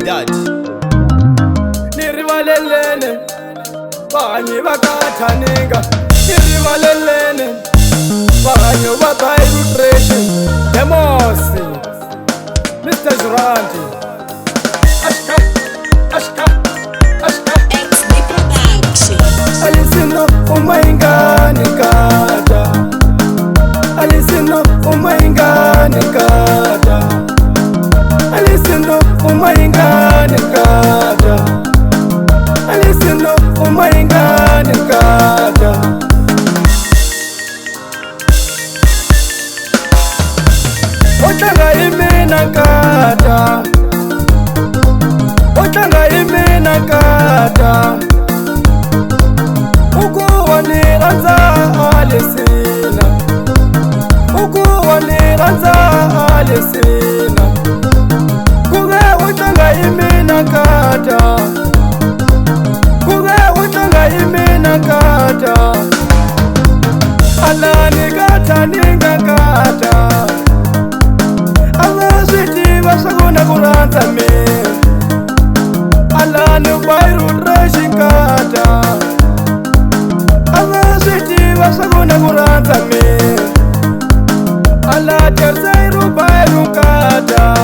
Dad Nirivalelene Banyi bakathaninga Nirivalelene Banyi bakayirutration Demosi Mr. Juranti Ashka XB Production. Alisino umayingane kata Alisino umayingane kata Alisino umayingane kata Alisino umayingane kata Otlanga imina kata Otlanga imina kata Ukuwa niranza alisina Ukuwa niranza alisina Kuge utlanga imina kata Kuge utlanga imina kata Alani kata ninga kata Allah switi basaguna kuranza me Alani bairu rashin kata Allah switi basaguna kuranza me Allah terzairu bairu kata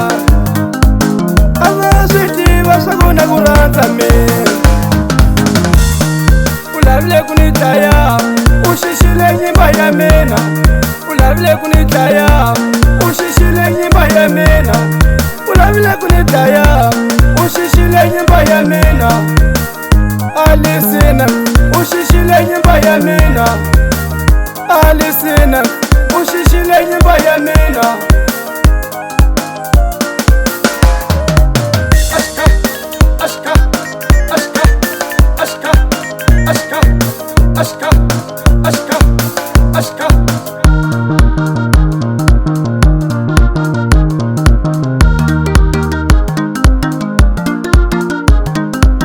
Allah switi basaguna kuranza me Ulavile kunitaya ushishile nyimba ya mena Ulavile kunitaya ushishile nyimba ya mena Ulavile kunitaya ushishile nyimba ya mena Alisina ushishile nyimba ya mena Alisina ushishile nyimba ya mena Ashka Ashka Ashka Ashka Ashka Ashka Ashka Ashka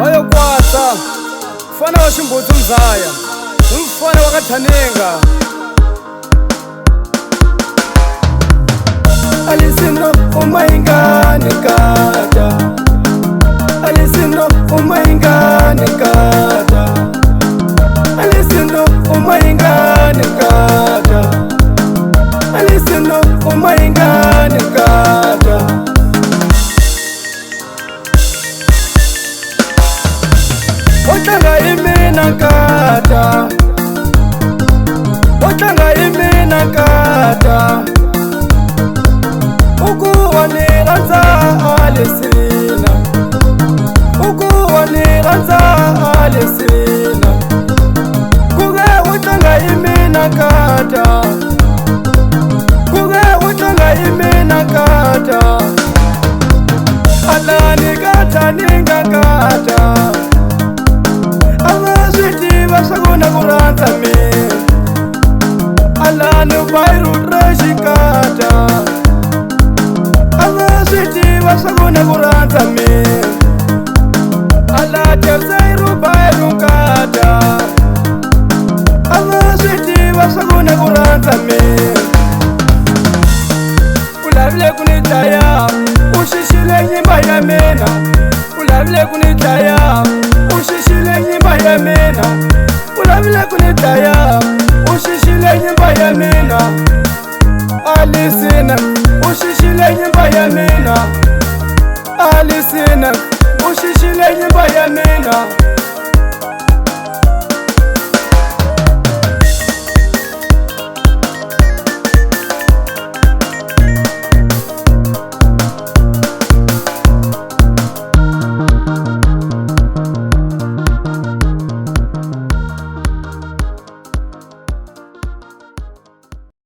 Wayo kwasa Mfana wa Shimbuthu Mzaya Mfana wa Kathaninga Alisino umayingane kata Alisino umayingane kata Alisino umayingane kata Alisino umayingane kata Otlanga imina kata Otlanga imina kata Ukuwa niranza alisina Ukuwa niranza alisina Kuge utlanga imina kata Kuge utlanga imina kata Alani kata ninga kata Allah switi basaguna kuranza me Alani bairu rashikata Allah switi basaguna kuranza me Allah terzairu bairu kata Allah switi basaguna kuranza me Ulavile kunitaya ushishile nyimba ya mena Ulavile kunitaya ushishile nyimba ya mena Ulavile kunitaya ushishile nyimba ya mena Alisina ushishile nyimba ya mena Alisina ushishile nyimba ya mena